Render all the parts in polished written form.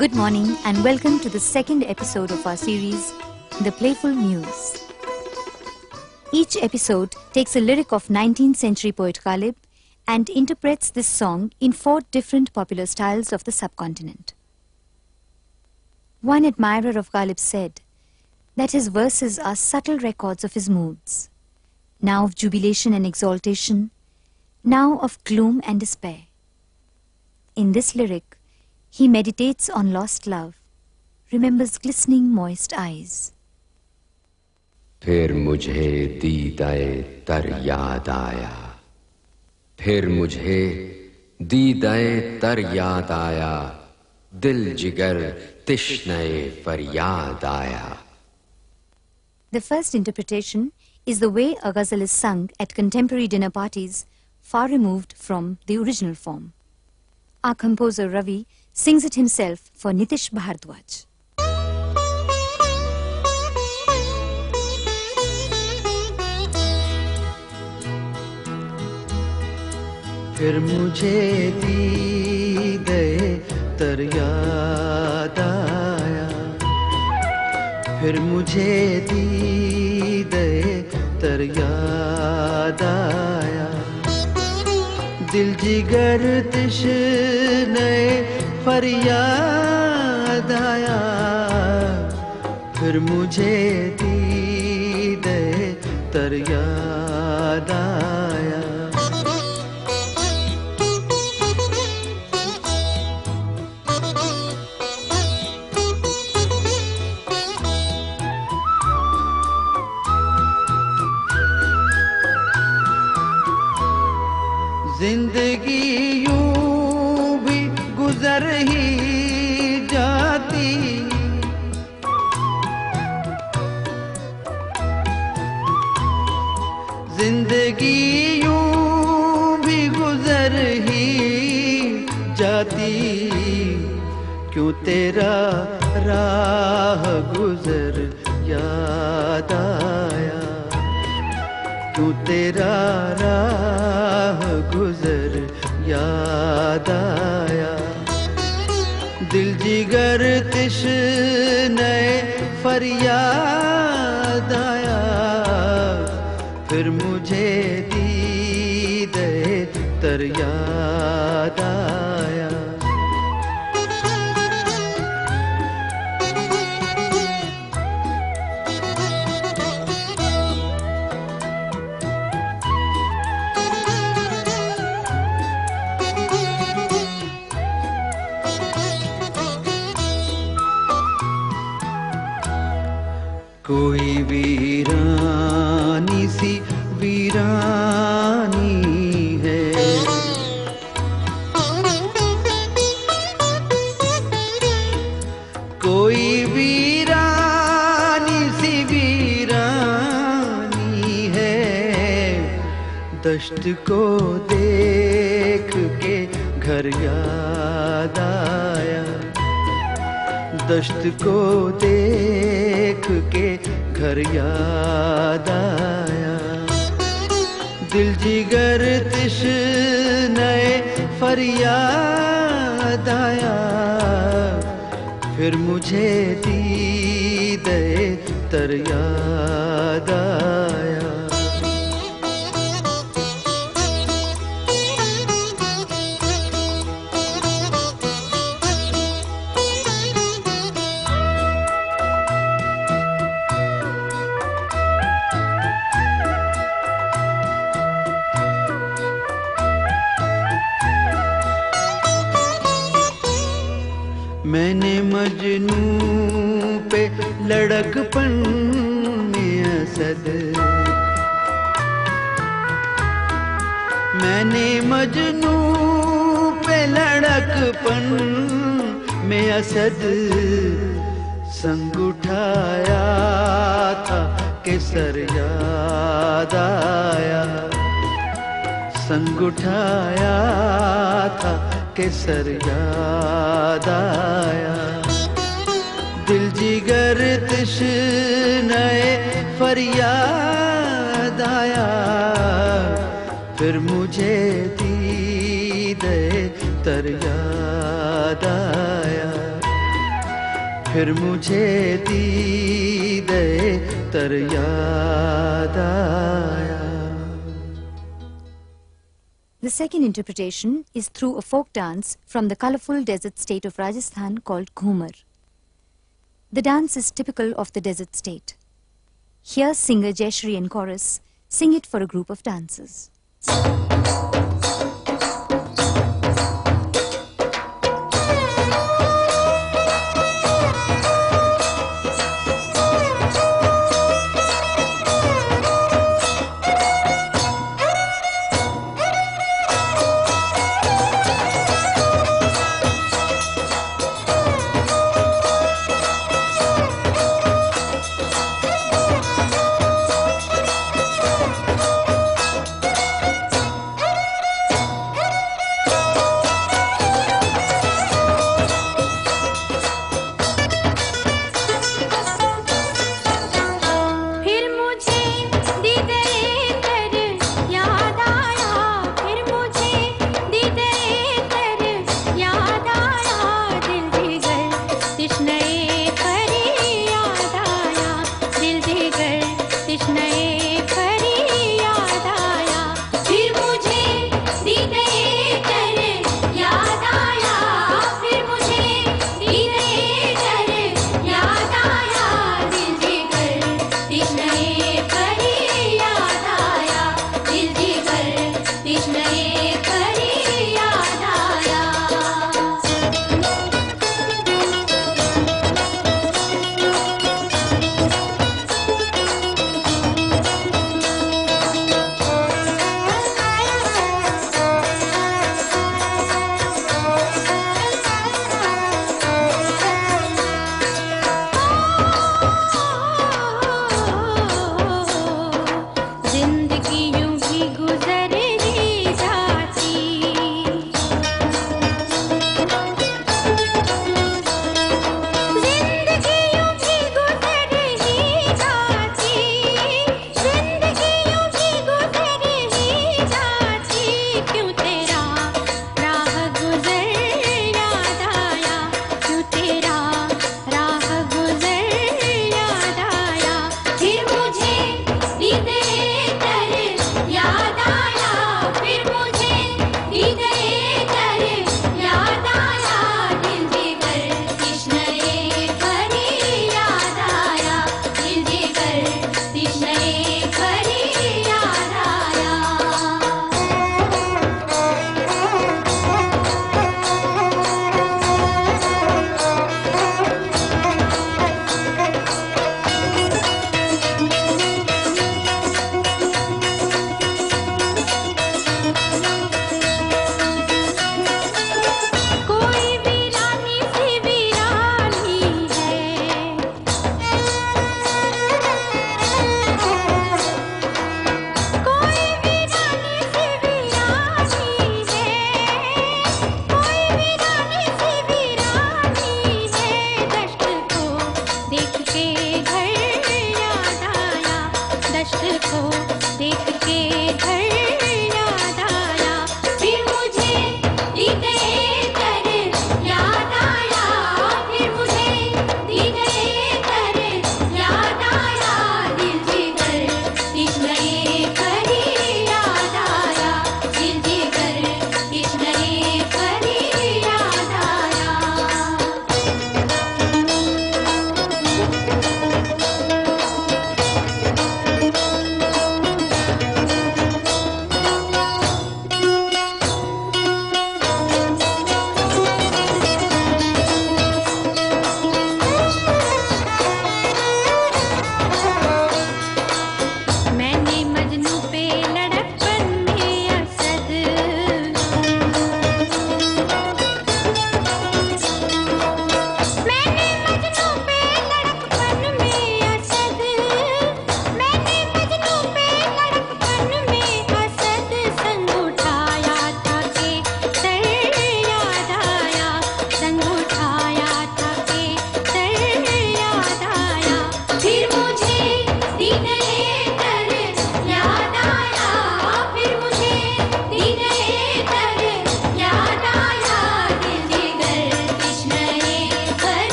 Good morning and welcome to the second episode of our series, The Playful Muse. Each episode takes a lyric of 19th century poet Ghalib and interprets this song in 4 different popular styles of the subcontinent. One admirer of Ghalib said that his verses are subtle records of his moods, now of jubilation and exaltation, now of gloom and despair. In this lyric, he meditates on lost love, remembers glistening moist eyes. फिर मुझे दीदाए तर याद आया, फिर मुझे दीदाए तर याद आया, दिल जिगर तिश्ने फरियाद आया. The first interpretation is the way a ghazal is sung at contemporary dinner parties, far removed from the original form. Our composer Ravi sings it himself for Nitish Bhardwaj. फिर मुझे दीदाए तर याद आया, फिर मुझे दीदाए तर याद आया, दिल जिगर तिश्ने फरियाद आया, फिर मुझे दीदाए तर याद आया. जिंदगी यूं भी गुजर ही जाती, जिंदगी यूं भी गुजर ही जाती, क्यों तेरा राह गुजर याद आया, क्यों तेरा राह गुजर याद आया, दिल जिगर तिश्ने फरियाद आया, फिर मुझे दीदाए तर याद आया. कोई वीरानी सी वीरानी है, कोई वीरानी सी वीरानी है, दश्त को देख के घर याद आया, दश्त को देख के घर याद आया, दिल जिगर तिश्ने फरियाद आया, फिर मुझे दीदाए तर याद आया. मैंने मजनू पे लड़कपन में असद, मैंने मजनू पे लड़कपन में असद संग उठाया था कि सर याद आया, संग उठाया था कि सर याद आया, दिल जिगर तिश्ने फरियाद आया, फिर मुझे दीदाए तर याद आया. फिर मुझे दीदे तर याद आया. The second interpretation is through a folk dance from the colorful desert state of Rajasthan called Ghumar. The dance is typical of the desert state. Here singer Jayashri and chorus sing it for a group of dancers.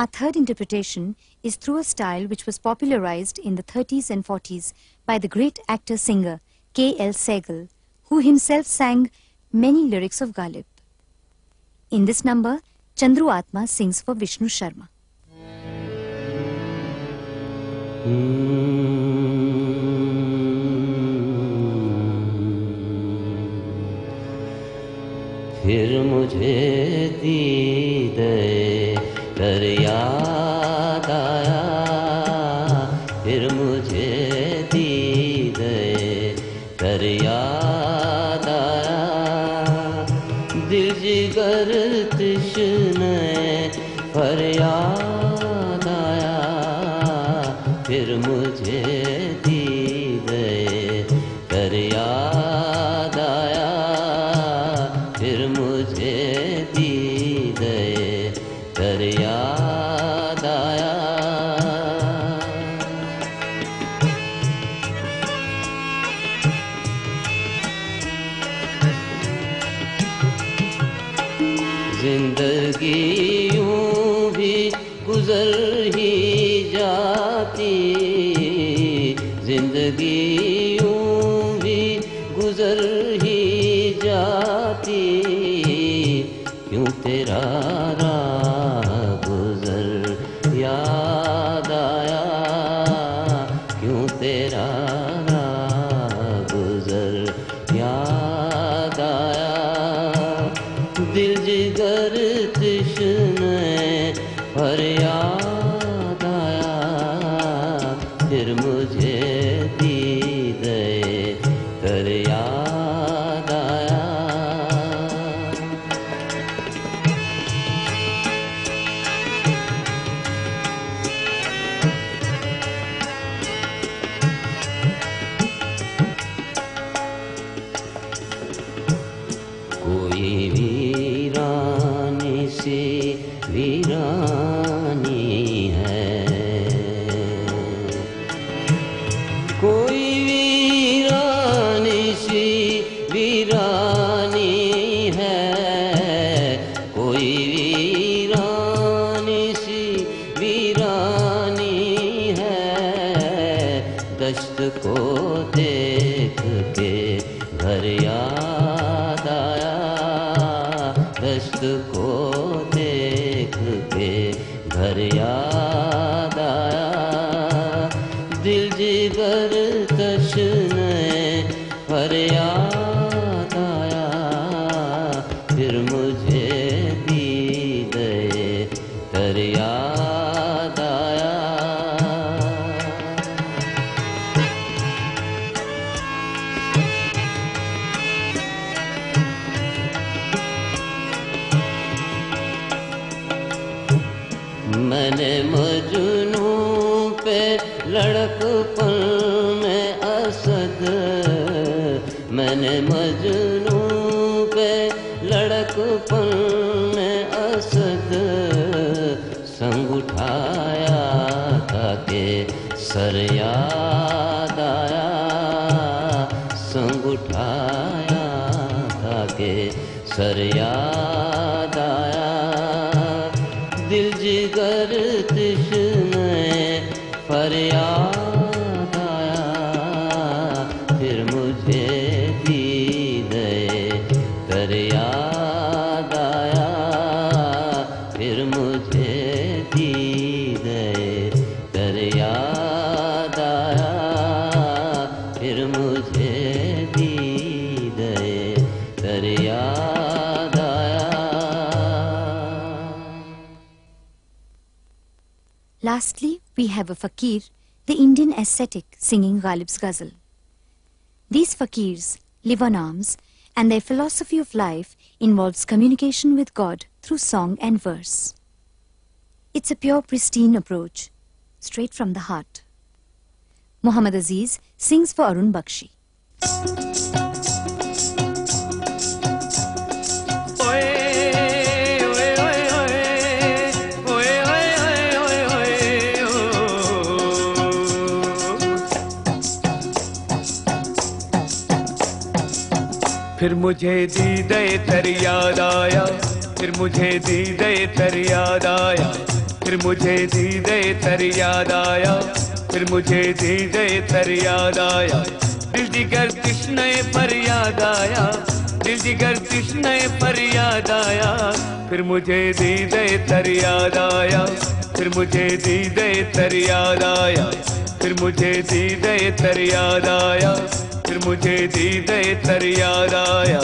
Our third interpretation is through a style which was popularized in the 30s and 40s by the great actor-singer K.L. Sehgal, who himself sang many lyrics of Ghalib. In this number, Chandru Atma sings for Vishnu Sharma. फिर मुझे दीदे तर याद आया, फिर मुझे दीदे तर याद आया, दिल जिगर तृष्णे फरियाद आया, फिर मुझे दीदे तर याद आया, फिर मुझे दीदे तर याद आया। जिंदगी यूं भी गुजर ही जाती, जिंदगी यूं भी गुजर ही जाती, क्यों तेरा राह गुजर याद आया, क्यों तेरा राह गुजर याद आया, दिल जिगर तृष्णे फरियाद आया, फिर मुझे दीदे तर याद आया। कोई वीरानी सी वीरानी है, कोई वीरानी सी वीरानी है, कोई वीरानी सी वीरानी है, दश्त को देख के घर याद आया, दश्त को देख के घर याद आया, दिल जिगर तश्ने फरियाद आया, फिर मुझे दीदे तर याद आया। मैंने मजनू पे लड़कपन में असद, मैंने मजनू पे लड़कपन में असद संग उठाया था के सर याद आया, संग उठाया था के सर याद आया, दिल जिगर तृष्णे फरियाद आया, फिर मुझे दीदे तर याद आया, फिर मुझे दीदे तर याद आया, फिर मुझे दीदे तर याद आया। Lastly, we have a fakir, the Indian ascetic, singing Ghalib's ghazal. These fakirs live on alms, and their philosophy of life involves communication with God through song and verse. It's a pure, pristine approach, straight from the heart. Muhammad Aziz sings for Arun Bakshi. फिर मुझे दीदे तर याद आया, फिर मुझे दीदे तर याद आया, फिर फिर मुझे दीदे तर याद आया, फिर मुझे दीदे तर याद आया। दिल जिगर तिश्ने पर याद आया, दिल जिगर तिश्ने पर याद आया। फिर मुझे दीदे तर याद आया, फिर मुझे दीदे तर याद आया। फिर मुझे दीदे तर याद आया, फिर मुझे दीदे तर याद आया।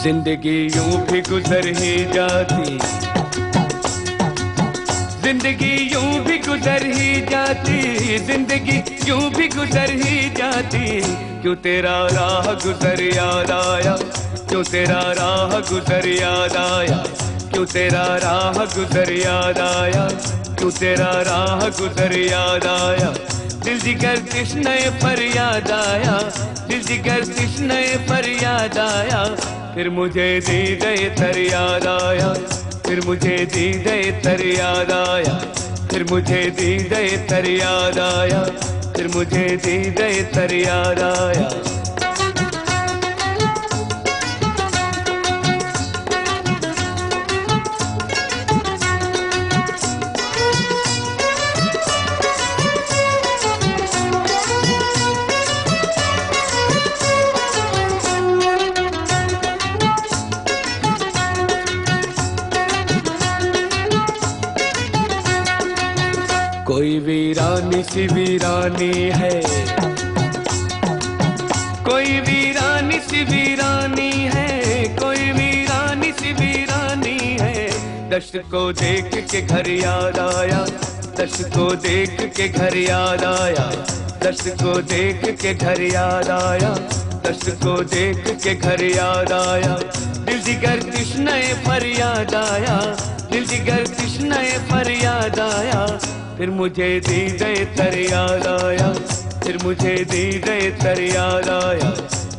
जिंदगी यूं भी गुजर ही जाती, जिंदगी यूं भी गुजर ही जाती, जिंदगी यूं भी गुजर ही जाती। क्यों तेरा राह गुजर याद आया, क्यों तेरा राह गुजर याद आया। क्यों तेरा राह गुजर याद आया, क्यों तेरा राह गुजर याद आया। दिल जिगर तिश्ने पर याद आया, दिल जिगर तिश्ने पर याद आया। फिर मुझे दीदे तर याद आया, फिर मुझे दीदे तर याद आया। फिर मुझे दीदे तर याद आया, फिर मुझे दीदे तर याद आया। कोई वीरानी सी वीरानी है, कोई वीरानी सी वीरानी है, कोई वीरानी सी वीरानी है। दश्त को देख के घर याद आया, दश्त को देख के घर याद आया। दश्त को देख के घर याद आया, दश्त को देख के घर याद आया। दिल जिगर तिश्ने पर याद आया, दिल जिगर तिश्ने पर याद आया। फिर मुझे दीदे तर याद आया, फिर मुझे दीदे तर याद आया।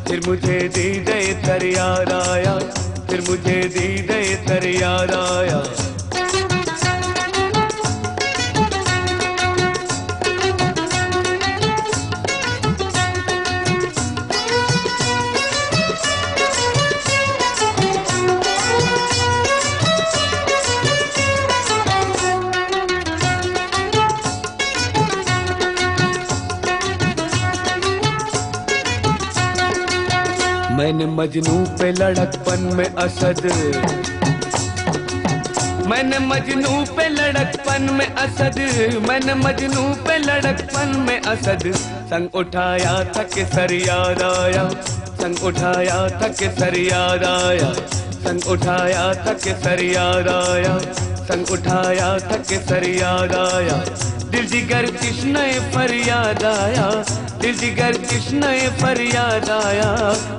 फिर मुझे दीदे तर याद आया, फिर मुझे दीदे तर याद आया। मैंने मजनू पे लड़कपन में असद, मैंने मजनू पे लड़कपन में असद, मैंने मजनू पे लड़कपन में असद। संग उठाया था के सर याद आया, संग उठाया था के सर याद आया। संग उठाया था के सर याद आया, संग उठाया था के सर याद आया। दिल जिगर तिश्ने पर याद आया, दिल जिगर तिश्ने पर याद आया।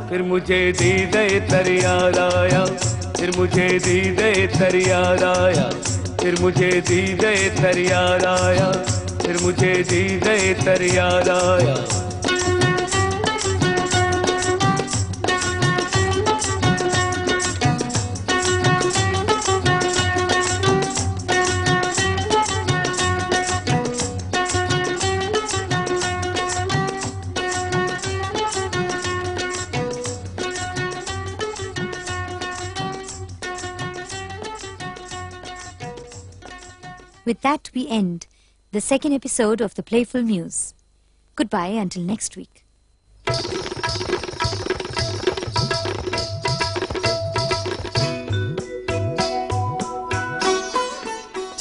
फिर मुझे दीदे तर याद आया, फिर मुझे दीदे तर याद आया। फिर मुझे दीदे तर याद आया, फिर मुझे दीदे तर याद आया। With that, we end the second episode of the Playful Muse. Goodbye until next week.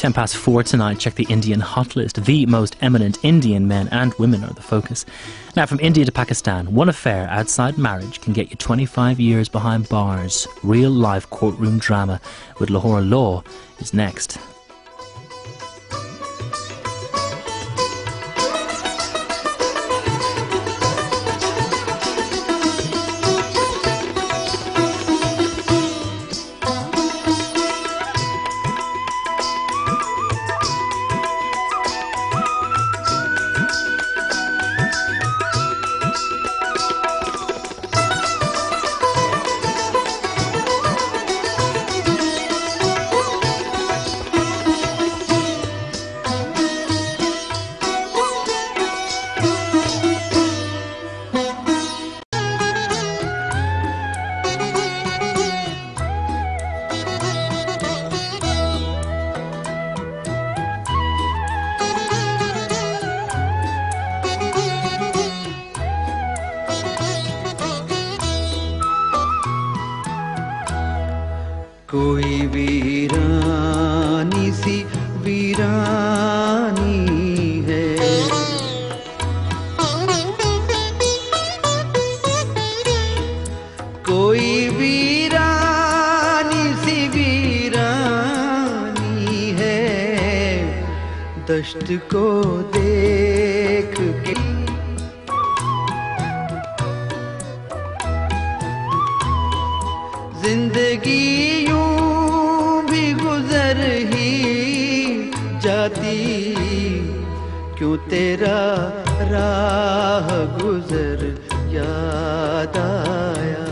4:10 tonight, check the Indian Hot List. The most eminent Indian men and women are the focus. Now, from India to Pakistan, one affair outside marriage can get you 25 years behind bars. Real life courtroom drama with Lahore Law is next. कोई वीरानी सी वीरानी है, कोई वीरानी सी वीरानी है, दश्त को देख के जिंदगी यूं भी गुजर ही जाती, क्यों तेरा राह गुजर याद आया,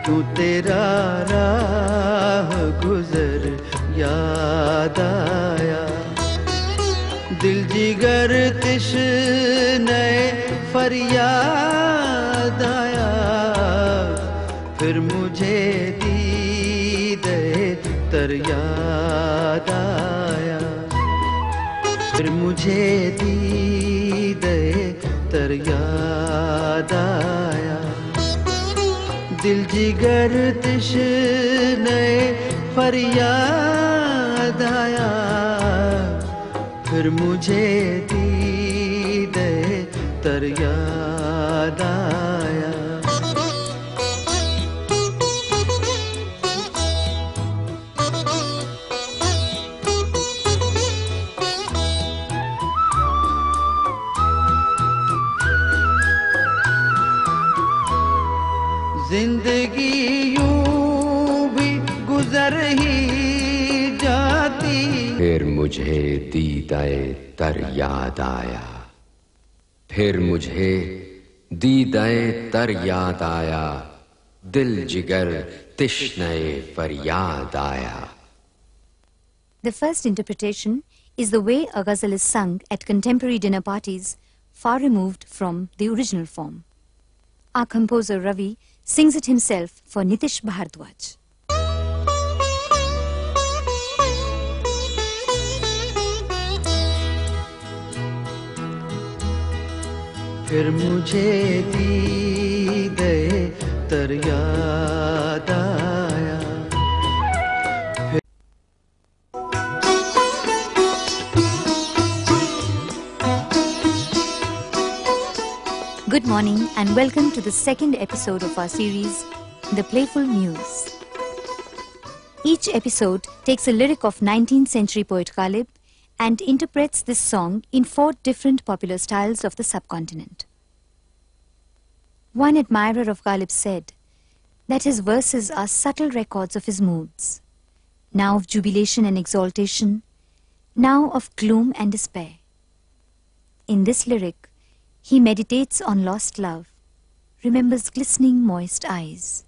क्यों तेरा राह गुजर याद आया। दिल जिगर तिश्ने फरियाद आया, फिर मुझे दीदे तर याद आया, फिर मुझे दीदे तर याद आया। दिल जिगर तिश्ने फरियाद आया, फिर मुझे दीदे तर याद आया। जिंदगी यूं भी गुजर ही जाती, फिर मुझे दीदाए तर याद आया, फिर मुझे दीदाए तर याद आया, दिल जिगर तिश्ने फरियाद आया। The first interpretation is the way a ghazal is sung at contemporary dinner parties, far removed from the original form. Our composer Ravi sings it himself for Nitish Bhardwaj. फिर मुझे दीदे तर याद आया। Good morning and welcome to the second episode of our series, The Playful Muse. Each episode takes a lyric of 19th century poet Ghalib and interprets this song in 4 different popular styles of the subcontinent. One admirer of Ghalib said that his verses are subtle records of his moods, now of jubilation and exaltation, now of gloom and despair. In this lyric, he meditates on lost love, remembers glistening moist eyes.